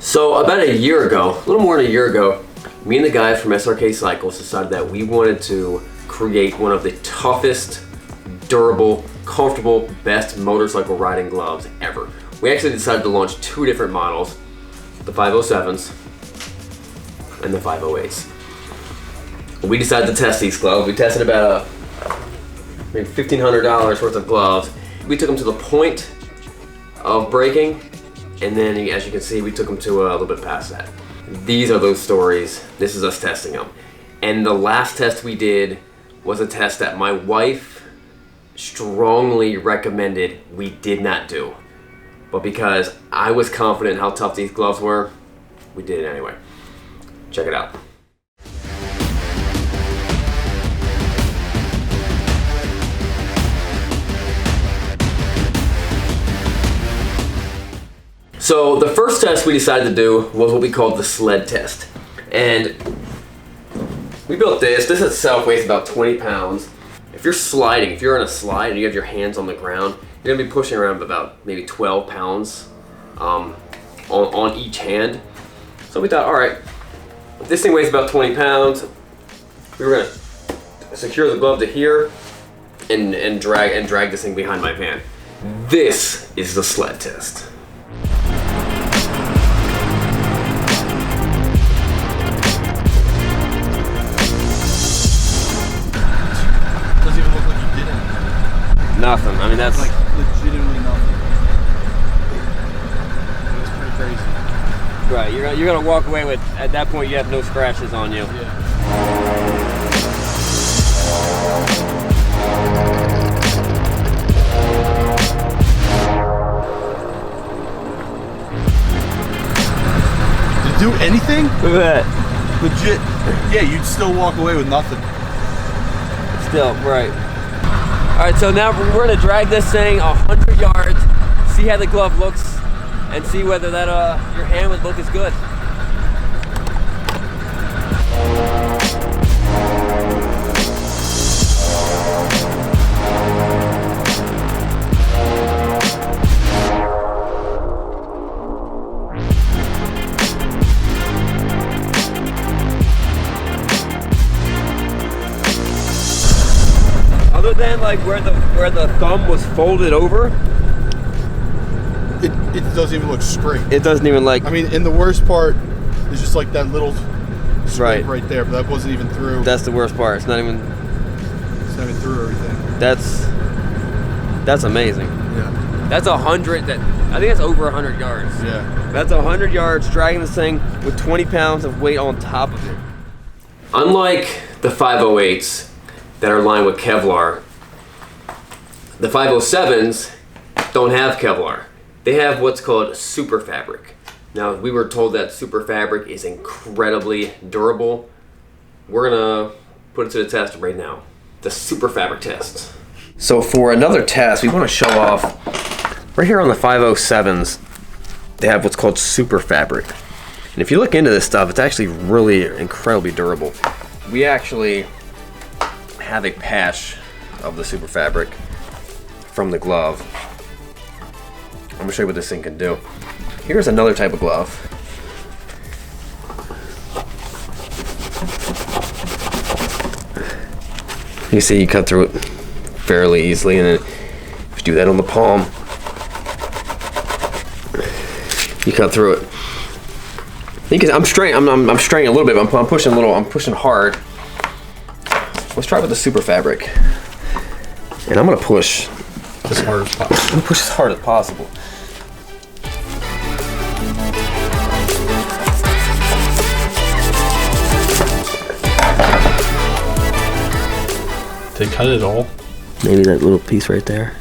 So about a year ago, a little more than a year ago, me and the guys from SRK Cycles decided that we wanted to create one of the toughest, durable, comfortable, best motorcycle riding gloves ever. We actually decided to launch two different models, the 507s and the 508s. We decided to test these gloves. We tested about maybe $1,500 worth of gloves. We took them to the point of breaking, and then as you can see, we took them to a little bit past that. These are those stories. This is us testing them. And the last test we did was a test that my wife strongly recommended we did not do. But because I was confident in how tough these gloves were, we did it anyway. Check it out. So the first test we decided to do was what we called the sled test. And we built this. This itself weighs about 20 pounds. If you're sliding, if you're on a slide and you have your hands on the ground, you're gonna be pushing around about maybe 12 pounds on each hand. So we thought, all right, if this thing weighs about 20 pounds, we were gonna secure the glove to here and drag this thing behind my van. This is the sled test. Nothing. I mean, that's like legitimately nothing. It was pretty crazy. Right. You're gonna walk away with, at that point, you have no scratches on you. Yeah. Did it do anything? Look at that. Legit. Yeah, you'd still walk away with nothing. Still, right. All right, so now we're gonna drag this thing 100 yards, see how the glove looks, and see whether that your hand would look as good. Other than like where the thumb was folded over, it doesn't even look straight. it doesn't even like. I mean, and the worst part is just like that little Right. right there, but that wasn't even through. That's the worst part. It's not even Through everything. That's amazing. Yeah. That's 100. I think that's over 100 yards. Yeah. That's 100 yards dragging this thing with 20 pounds of weight on top of it. Unlike the 508s that are lined with Kevlar, the 507s don't have Kevlar. They have what's called super fabric. Now, we were told that super fabric is incredibly durable. We're gonna put it to the test right now. The super fabric test. So for another test, we want to show off, right here on the 507s, they have what's called super fabric. And if you look into this stuff, it's actually really incredibly durable. We actually have a patch of the super fabric from the glove. I'm gonna show you what this thing can do. Here's another type of glove. You see, you cut through it fairly easily, and then if you do that on the palm, you cut through it. I'm straining a little bit, but I'm pushing hard. Let's try with the super fabric. And I'm gonna push As hard as possible. I'm gonna push as hard as possible. Did they cut it all? Maybe that little piece right there.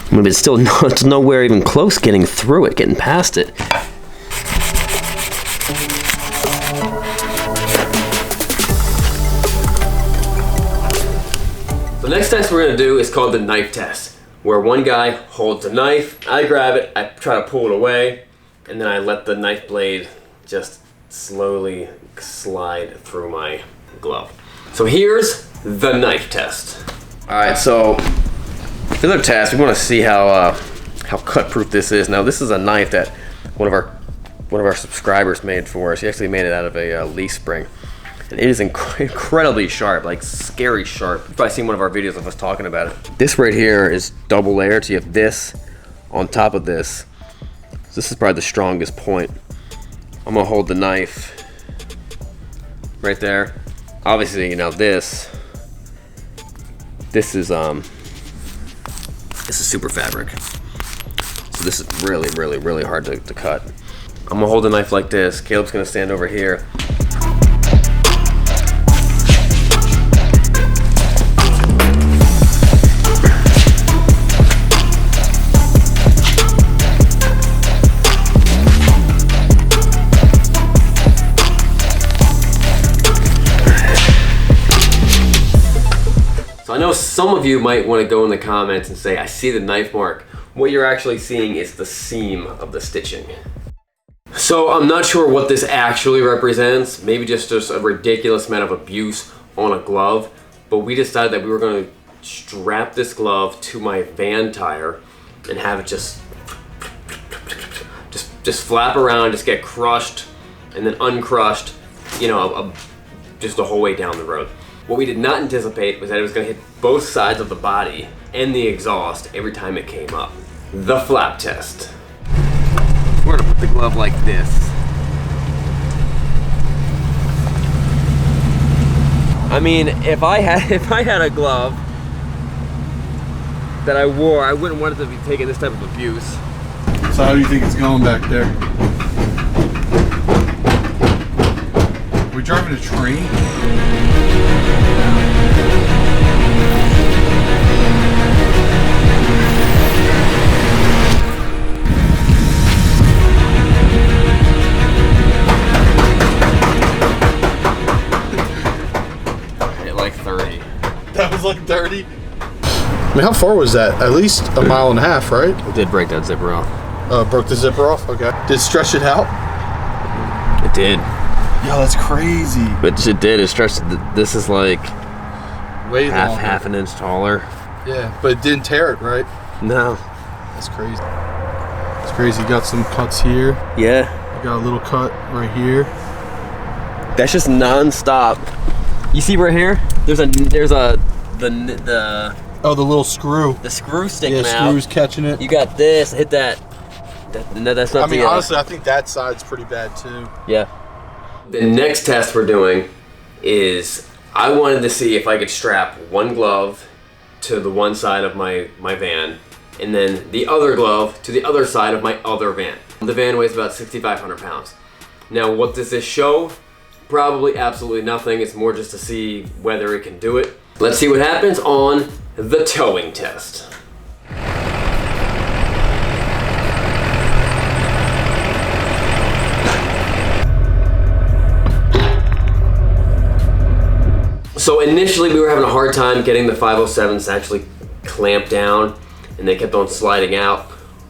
But it's still it's nowhere even close getting through it, getting past it. The next test we're gonna do is called the knife test, where one guy holds a knife, I grab it, I try to pull it away, and then I let the knife blade just slowly slide through my glove. So here's the knife test. All right, so for the test, we want to see how cut proof this is. Now this is a knife that one of our subscribers made for us. He actually made it out of a leaf spring. And it is incredibly sharp, like scary sharp. You've probably seen one of our videos of us talking about it. This right here is double layered, so you have this on top of this. So this is probably the strongest point. I'm gonna hold the knife right there. Obviously, you know, this is super fabric. So this is really hard to cut. I'm gonna hold the knife like this. Caleb's gonna stand over here. So I know some of you might want to go in the comments and say, I see the knife mark. What you're actually seeing is the seam of the stitching. So I'm not sure what this actually represents. Maybe just a ridiculous amount of abuse on a glove. But we decided that we were going to strap this glove to my van tire and have it just flap around, just get crushed and then uncrushed, you know, just the whole way down the road. What we did not anticipate was that it was going to hit both sides of the body and the exhaust every time it came up. The flap test. We're going to put the glove like this. I mean, if I had a glove that I wore, I wouldn't want it to be taking this type of abuse. So how do you think it's going back there? Are we driving a train? That was like 30. I mean, how far was that? At least a mile and a half, right? It did break that zipper off. Broke the zipper off? Okay. Did it stretch it out? It did. Yo, that's crazy. But it did. It stretched. This is like way half an inch taller. Yeah, but it didn't tear it, right? No. That's crazy. It's crazy. You got some cuts here. Yeah. You got a little cut right here. That's just non-stop. You see right here? There's the oh, the little screw. The screw sticking out. Yeah, screw's catching it. You got this. Hit that. That's not. I mean, honestly, I think that side's pretty bad too. Yeah. The next test we're doing is I wanted to see if I could strap one glove to the one side of my van, and then the other glove to the other side of my other van. The van weighs about 6,500 pounds. Now, what does this show? Probably absolutely nothing. It's more just to see whether it can do it. Let's see what happens on the towing test. So initially we were having a hard time getting the 507s to actually clamp down, and they kept on sliding out.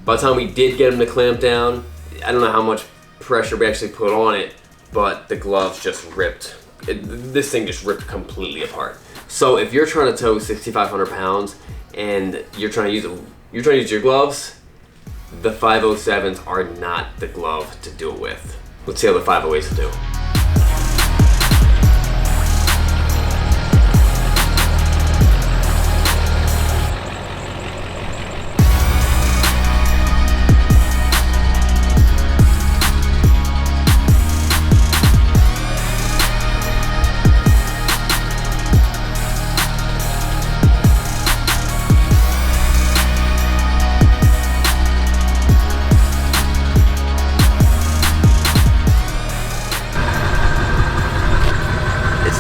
By the time we did get them to clamp down, I don't know how much pressure we actually put on it, but the gloves just ripped. This thing just ripped completely apart. So if you're trying to tow 6,500 pounds and you're trying to use your gloves, the 507s are not the glove to do it with. Let's see how the 508s do.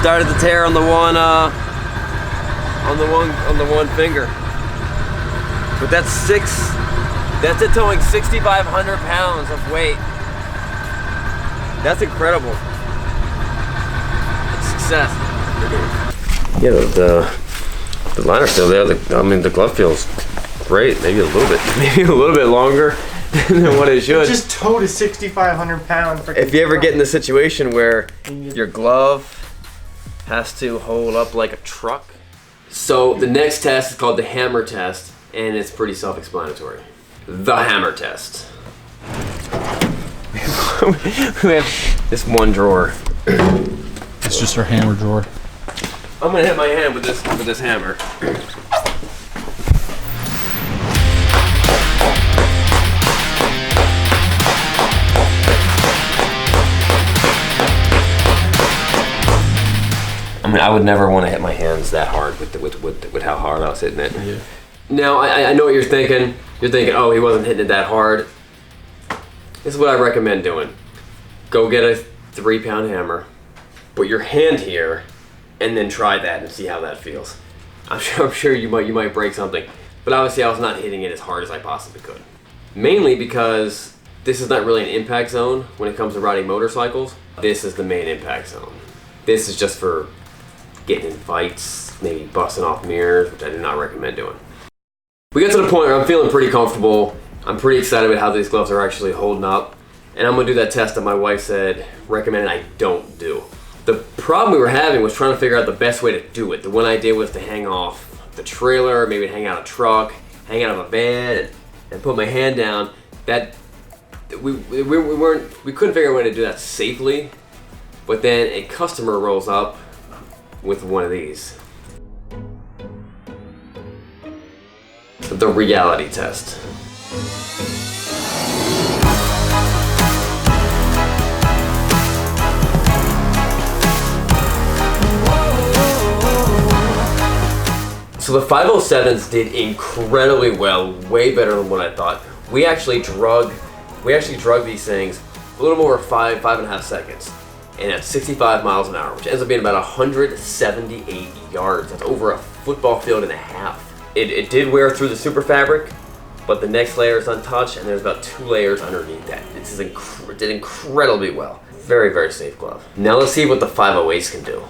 Started to tear on the one finger, but that's it towing 6,500 pounds of weight. That's incredible. It's success. Yeah, the liner's still there. I mean, the glove feels great. Maybe a little bit longer, than what it should. Just towed a 6,500 pound. If you ever get in the situation where your glove has to hold up like a truck. So the next test is called the hammer test, and it's pretty self-explanatory. The hammer test. We have this one drawer. It's just our hammer drawer. I'm gonna hit my hand with this hammer. I mean, I would never want to hit my hands that hard with how hard I was hitting it. Yeah. Now, I know what you're thinking. You're thinking, oh, he wasn't hitting it that hard. This is what I recommend doing. Go get a 3-pound hammer, put your hand here, and then try that and see how that feels. I'm sure you might break something, but obviously I was not hitting it as hard as I possibly could. Mainly because this is not really an impact zone when it comes to riding motorcycles. This is the main impact zone. This is just for getting in fights, maybe busting off mirrors, which I do not recommend doing. We got to the point where I'm feeling pretty comfortable. I'm pretty excited about how these gloves are actually holding up. And I'm gonna do that test that my wife said, recommended I don't do. The problem we were having was trying to figure out the best way to do it. The one idea was to hang off the trailer, maybe hang out a truck, hang out of a van, and put my hand down. That we couldn't figure out a way to do that safely. But then a customer rolls up with one of these. The reality test. So the 507s did incredibly well, way better than what I thought. We actually drug these things a little more 5.5 seconds, and at 65 miles an hour, which ends up being about 178 yards. That's over a football field and a half. It did wear through the super fabric, but the next layer is untouched, and there's about 2 layers underneath that. It did incredibly well. Very, very safe glove. Now let's see what the 508s can do.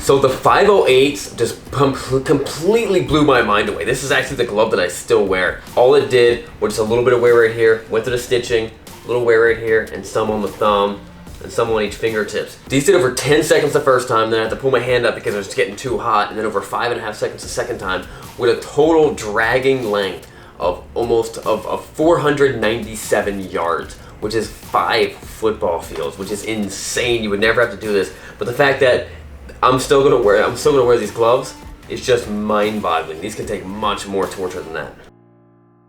So the 508s just completely blew my mind away. This is actually the glove that I still wear. All it did was just a little bit of wear right here, went to the stitching, a little wear right here, and some on the thumb, and some on each fingertips. These did over 10 seconds the first time, then I had to pull my hand up because it was getting too hot, and then over 5.5 seconds the second time, with a total dragging length of almost 497 yards, which is 5 football fields, which is insane. You would never have to do this, but the fact that I'm still gonna wear these gloves. It's just mind-boggling. These can take much more torture than that.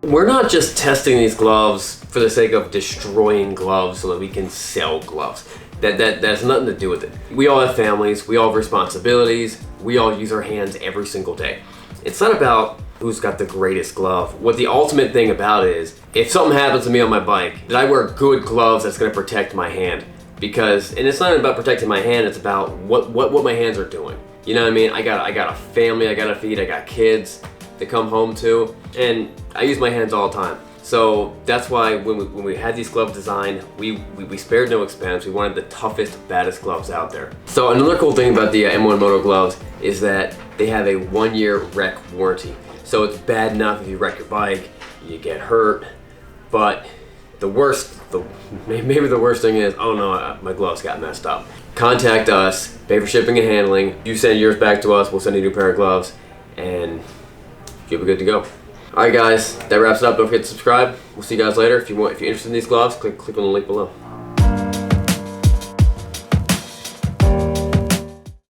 We're not just testing these gloves for the sake of destroying gloves so that we can sell gloves. That has nothing to do with it. We all have families. We all have responsibilities. We all use our hands every single day. It's not about who's got the greatest glove. What the ultimate thing about it is, if something happens to me on my bike, that I wear good gloves that's gonna protect my hand. Because, and it's not about protecting my hand, it's about what my hands are doing. You know what I mean? I got a family I gotta feed, I got kids to come home to, and I use my hands all the time. So that's why when we had these gloves designed, we spared no expense. We wanted the toughest, baddest gloves out there. So another cool thing about the M1 Moto gloves is that they have a 1-year wreck warranty. So it's bad enough if you wreck your bike, you get hurt, but maybe the worst thing is, oh no, my gloves got messed up. Contact us, pay for shipping and handling. You send yours back to us, we'll send you a new pair of gloves, and you'll be good to go. All right, guys, that wraps it up. Don't forget to subscribe. We'll see you guys later. If you're interested in these gloves, click on the link below.